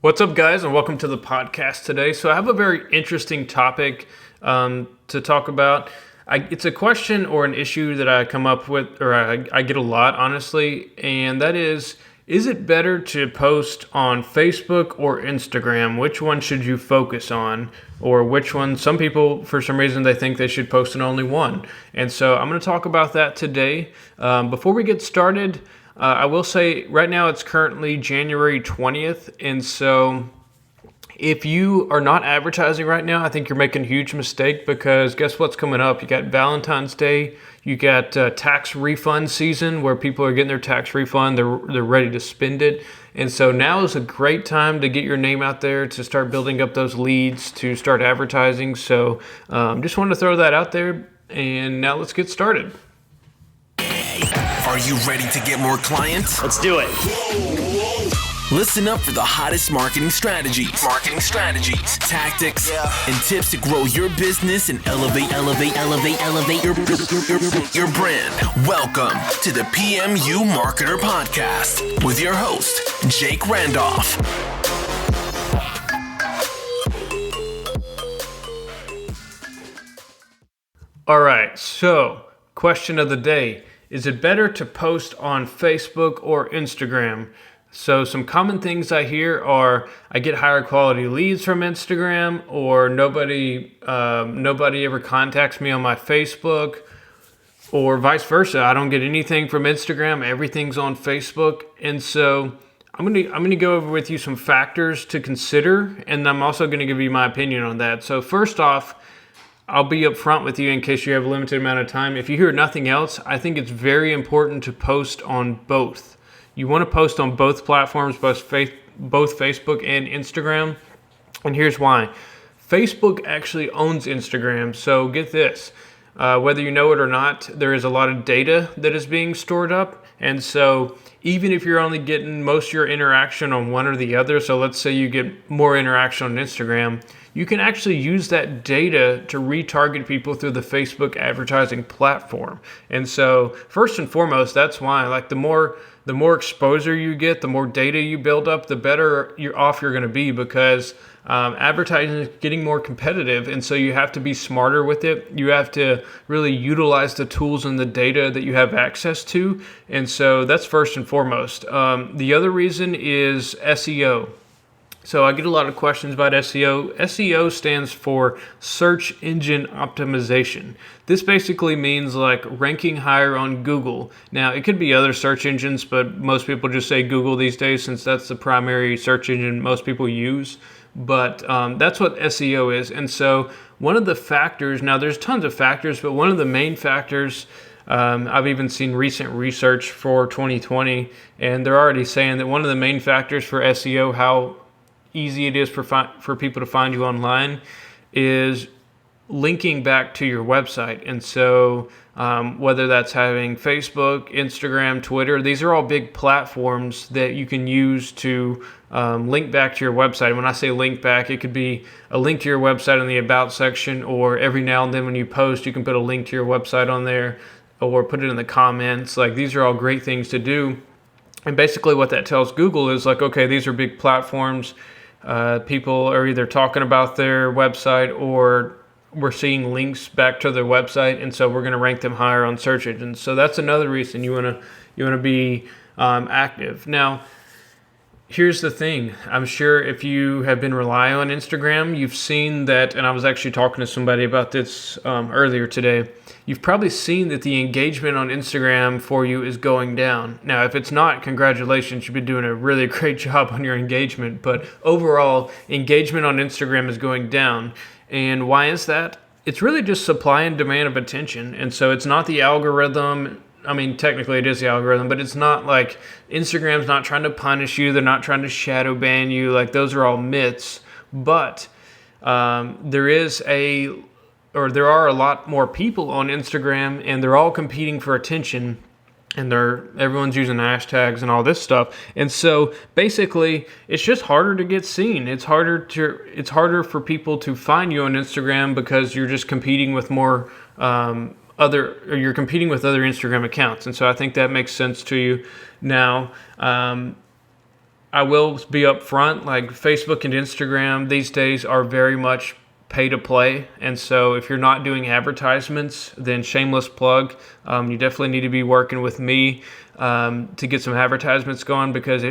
What's up, guys, and welcome to the podcast today. So I have a very interesting topic to talk about. It's a question or an issue that I come up with, or I get a lot, honestly, and that is it better to post on Facebook or Instagram? Which one should you focus on? Or which one? Some people, for some reason, they think they should post on only one. And so I'm going to talk about that today. Before we get started, I will say right now it's currently January 20th, and so if you are not advertising right now, I think you're making a huge mistake because guess what's coming up? You got Valentine's Day, you got tax refund season where people are getting their tax refund, they're ready to spend it, and so now is a great time to get your name out there, to start building up those leads, to start advertising. So just wanted to throw that out there, and now let's get started. Are you ready to get more clients? Let's do it. Listen up for the hottest marketing strategies, tactics, and tips to grow your business and elevate your brand. Welcome to the PMU Marketer Podcast with your host, Jake Randolph. All right, so question of the day. Is it better to post on Facebook or Instagram? So some common things I hear are I get higher quality leads from Instagram, or nobody ever contacts me on my Facebook, or vice versa. I don't get anything from Instagram. Everything's on Facebook. And so I'm gonna go over with you some factors to consider, and I'm also gonna give you my opinion on that. So first off, I'll be upfront with you in case you have a limited amount of time. If you hear nothing else, I think it's very important to post on both. You want to post on both platforms, both Facebook and Instagram. And here's why. Facebook actually owns Instagram. So get this, whether you know it or not, there is a lot of data that is being stored up. And so even if you're only getting most of your interaction on one or the other, so let's say you get more interaction on Instagram, you can actually use that data to retarget people through the Facebook advertising platform. And so first and foremost, that's why, like, the more exposure you get, the more data you build up, the better you're going to be, because advertising is getting more competitive, and so you have to be smarter with it. You have to really utilize the tools and the data that you have access to, and so that's first and foremost. The other reason is SEO. So I get a lot of questions about SEO. SEO stands for search engine optimization. This basically means like ranking higher on Google. Now, it could be other search engines, but most people just say Google these days since that's the primary search engine most people use. But that's what SEO is. And so one of the factors, now there's tons of factors, but one of the main factors, I've even seen recent research for 2020, and they're already saying that one of the main factors for SEO, how easy it is for people to find you online, is linking back to your website. And so whether that's having Facebook, Instagram, Twitter, these are all big platforms that you can use to link back to your website. When I say link back, it could be a link to your website in the About section, or every now and then when you post, you can put a link to your website on there, or put it in the comments. Like, these are all great things to do. And basically what that tells Google is like, okay, these are big platforms. People are either talking about their website, or we're seeing links back to their website, and so we're going to rank them higher on search engines. So that's another reason you want to be active. Now, here's the thing. I'm sure if you have been relying on Instagram, you've seen that, and I was actually talking to somebody about this earlier today. You've probably seen that the engagement on Instagram for you is going down. Now, if it's not, congratulations, you've been doing a really great job on your engagement. But overall, engagement on Instagram is going down. And why is that? It's really just supply and demand of attention. And so it's not the algorithm. I mean, technically it is the algorithm, but it's not like Instagram's not trying to punish you. They're not trying to shadow ban you. Like, those are all myths. But there are a lot more people on Instagram, and they're all competing for attention, and everyone's using hashtags and all this stuff. And so basically it's just harder to get seen. It's harder for people to find you on Instagram because you're just competing with more you're competing with other Instagram accounts. And so I think that makes sense to you. Now, I will be upfront, like Facebook and Instagram these days are very much pay to play. And so if you're not doing advertisements, then shameless plug. You definitely need to be working with me to get some advertisements going, because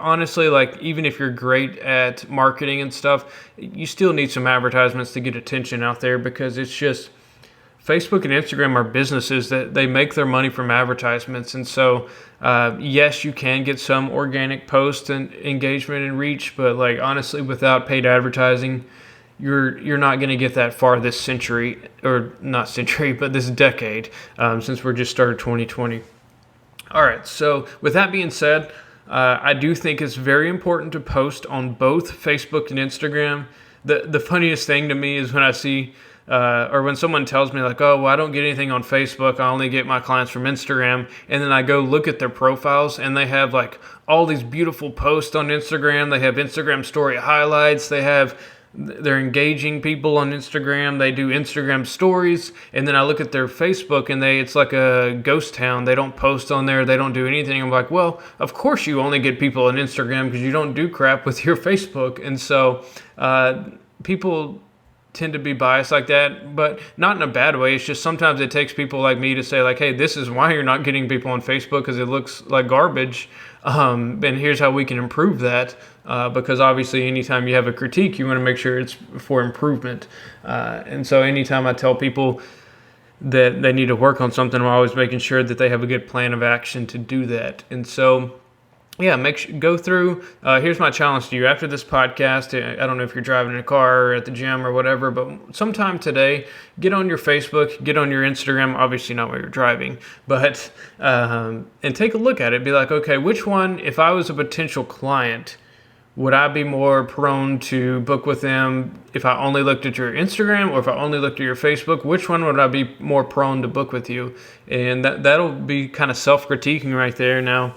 honestly, like even if you're great at marketing and stuff, you still need some advertisements to get attention out there, because it's just Facebook and Instagram are businesses that they make their money from advertisements. And so, yes, you can get some organic post and engagement and reach, but like honestly, without paid advertising, you're not going to get that far this century, or not century, but this decade, since we're just started 2020. All right. So with that being said, I do think it's very important to post on both Facebook and Instagram. The funniest thing to me is when I see or when someone tells me like, oh, well, I don't get anything on Facebook, I only get my clients from Instagram. And then I go look at their profiles and they have like all these beautiful posts on Instagram. They have Instagram story highlights. They're engaging people on Instagram. They do Instagram stories. And then I look at their Facebook and it's like a ghost town. They don't post on there. They don't do anything. I'm like, well, of course you only get people on Instagram because you don't do crap with your Facebook. And so people tend to be biased like that, but not in a bad way. It's just sometimes it takes people like me to say like, hey, this is why you're not getting people on Facebook, because it looks like garbage. And here's how we can improve that. Because obviously anytime you have a critique, you want to make sure it's for improvement. And so anytime I tell people that they need to work on something, I'm always making sure that they have a good plan of action to do that. And so yeah, go through. Here's my challenge to you. After this podcast, I don't know if you're driving in a car or at the gym or whatever, but sometime today, get on your Facebook, get on your Instagram, obviously not while you're driving, but and take a look at it. Be like, okay, which one, if I was a potential client, would I be more prone to book with them if I only looked at your Instagram, or if I only looked at your Facebook? Which one would I be more prone to book with you? And that'll be kind of self-critiquing right there. Now,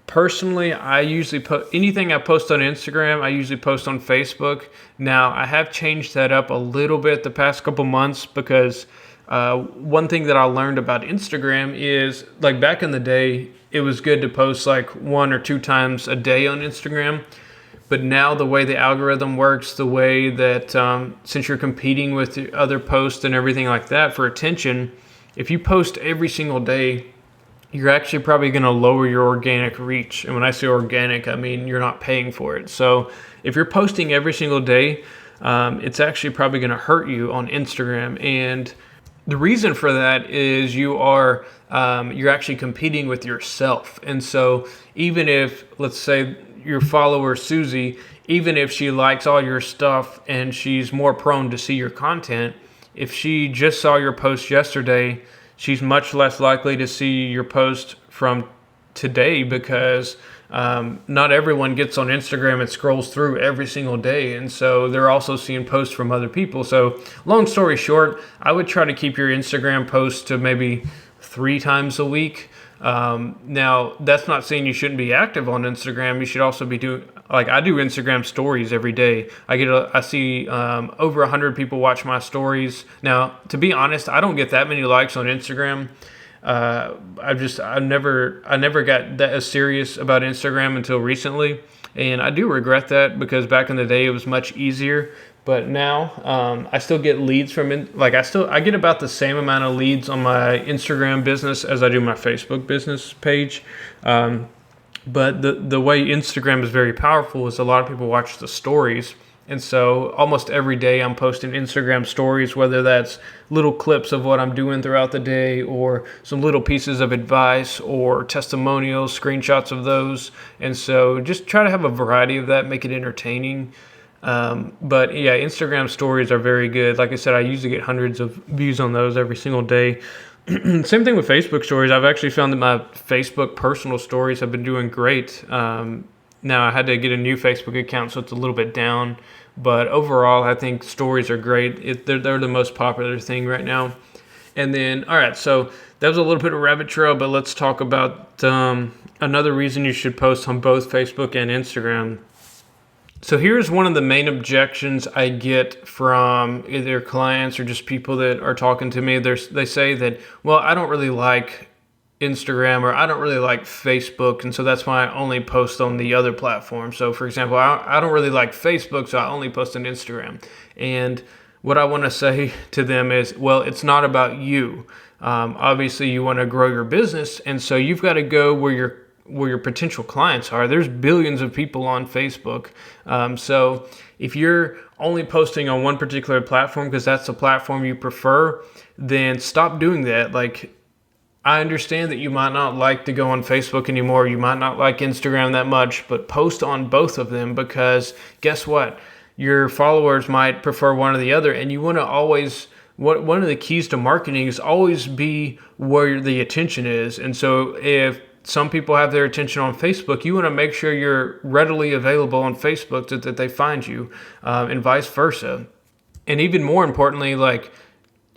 personally, I usually put anything I post on Instagram, I usually post on Facebook. Now, I have changed that up a little bit the past couple months, because one thing that I learned about Instagram is, like back in the day, it was good to post like 1 or 2 times a day on Instagram. But now the way the algorithm works, the way that since you're competing with the other posts and everything like that for attention, if you post every single day, you're actually probably going to lower your organic reach. And when I say organic, I mean you're not paying for it. So if you're posting every single day, it's actually probably going to hurt you on Instagram. And the reason for that is you're actually competing with yourself. And so even if, let's say, your follower Susie, even if she likes all your stuff and she's more prone to see your content, if she just saw your post yesterday, she's much less likely to see your post from today, because not everyone gets on Instagram and scrolls through every single day. And so they're also seeing posts from other people. So long story short, I would try to keep your Instagram posts to maybe 3 times a week. Now, that's not saying you shouldn't be active on Instagram. You should also be doing, like I do Instagram stories every day. I see over 100 people watch my stories. Now, to be honest, I don't get that many likes on Instagram. I never got that serious about Instagram until recently. And I do regret that, because back in the day it was much easier. But now I still get leads from I get about the same amount of leads on my Instagram business as I do my Facebook business page. But the way Instagram is very powerful is a lot of people watch the stories. And so almost every day I'm posting Instagram stories, whether that's little clips of what I'm doing throughout the day, or some little pieces of advice or testimonials, screenshots of those. And so just try to have a variety of that, make it entertaining. But yeah, Instagram stories are very good. Like I said, I usually get hundreds of views on those every single day. Same thing with Facebook stories. I've actually found that my Facebook personal stories have been doing great. Now I had to get a new Facebook account, so it's a little bit down. But overall, I think stories are great. They're the most popular thing right now. And then, all right, so that was a little bit of rabbit trail, but let's talk about another reason you should post on both Facebook and Instagram. So here's one of the main objections I get from either clients or just people that are talking to me. They say that, well, I don't really like Instagram, or I don't really like Facebook, and so that's why I only post on the other platform. So for example, I don't really like Facebook, so I only post on Instagram. And what I want to say to them is, well, it's not about you. Obviously you want to grow your business, and so you've got to go where your potential clients are. There's billions of people on Facebook. So if you're only posting on one particular platform because that's the platform you prefer, then stop doing that. Like, I understand that you might not like to go on Facebook anymore. You might not like Instagram that much, but post on both of them, because guess what? Your followers might prefer one or the other, and you want to always, one of the keys to marketing is always be where the attention is. And so if some people have their attention on Facebook, you want to make sure you're readily available on Facebook so that they find you, and vice versa. And even more importantly, like,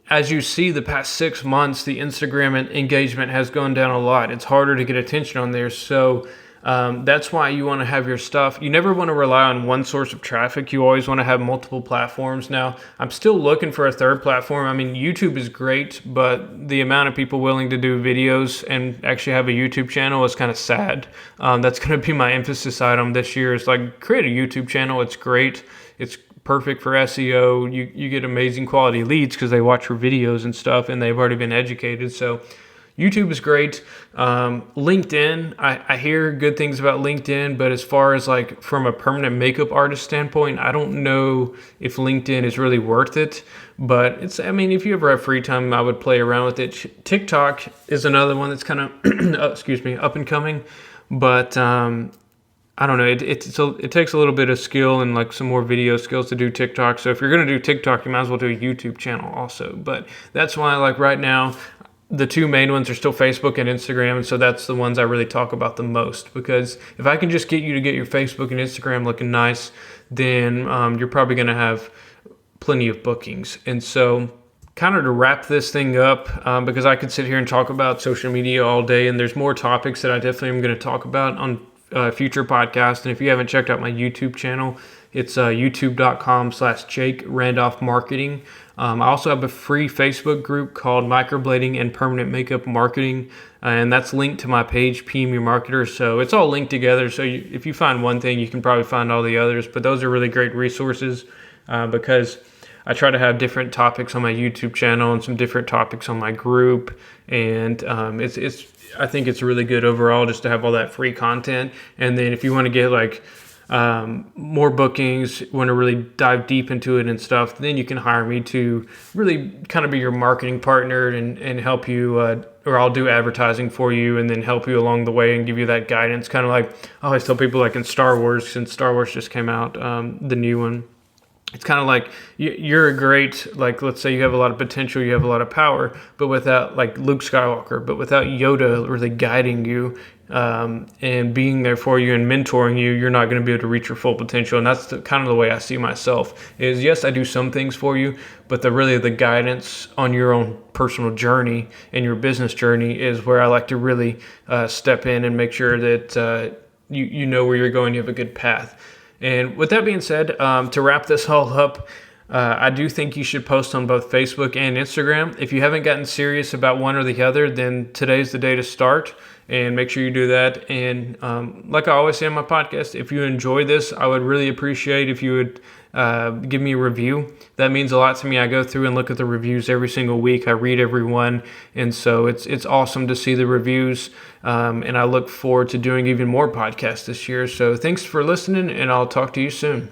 as you see the past 6 months, the Instagram engagement has gone down a lot. It's harder to get attention on there. So that's why you want to have your stuff. You never want to rely on one source of traffic. You always want to have multiple platforms. Now, I'm still looking for a third platform. I mean, YouTube is great, but the amount of people willing to do videos and actually have a YouTube channel is kind of sad. That's going to be my emphasis item this year, is like, create a YouTube channel. It's great. It's perfect for SEO. You get amazing quality leads because they watch your videos and stuff, and they've already been educated. So YouTube is great. LinkedIn, I hear good things about LinkedIn, but as far as like from a permanent makeup artist standpoint, I don't know if LinkedIn is really worth it. But it's, I mean, if you ever have free time, I would play around with it. TikTok is another one that's kind of, up and coming, but I don't know. It takes a little bit of skill and like some more video skills to do TikTok. So if you're going to do TikTok, you might as well do a YouTube channel also. But that's why, like, right now, the two main ones are still Facebook and Instagram. And so that's the ones I really talk about the most, because if I can just get you to get your Facebook and Instagram looking nice, then you're probably going to have plenty of bookings. And so, kind of to wrap this thing up, because I could sit here and talk about social media all day, and there's more topics that I definitely am going to talk about on future podcast. And if you haven't checked out my YouTube channel, it's youtube.com/Jake Randolph Marketing. I also have a free Facebook group called Microblading and Permanent Makeup Marketing, and that's linked to my page, PMU Marketer. So it's all linked together. So if you find one thing, you can probably find all the others. But those are really great resources, because I try to have different topics on my YouTube channel and some different topics on my group. And I think it's really good overall just to have all that free content. And then if you want to get like more bookings, want to really dive deep into it and stuff, then you can hire me to really kind of be your marketing partner and help you, or I'll do advertising for you and then help you along the way and give you that guidance. Kind of like I always tell people, like in Star Wars, since Star Wars just came out, the new one. It's kind of like you're a great, like, let's say you have a lot of potential, you have a lot of power, but without, like Luke Skywalker, but without Yoda really guiding you and being there for you and mentoring you, you're not going to be able to reach your full potential. And that's kind of the way I see myself is, yes, I do some things for you, but the guidance on your own personal journey and your business journey is where I like to really step in and make sure that you know where you're going, you have a good path. And with that being said, to wrap this all up, I do think you should post on both Facebook and Instagram. If you haven't gotten serious about one or the other, then today's the day to start, and make sure you do that. And like I always say on my podcast, if you enjoy this, I would really appreciate if you would give me a review. That means a lot to me. I go through and look at the reviews every single week. I read every one. And so it's awesome to see the reviews. And I look forward to doing even more podcasts this year. So thanks for listening, and I'll talk to you soon.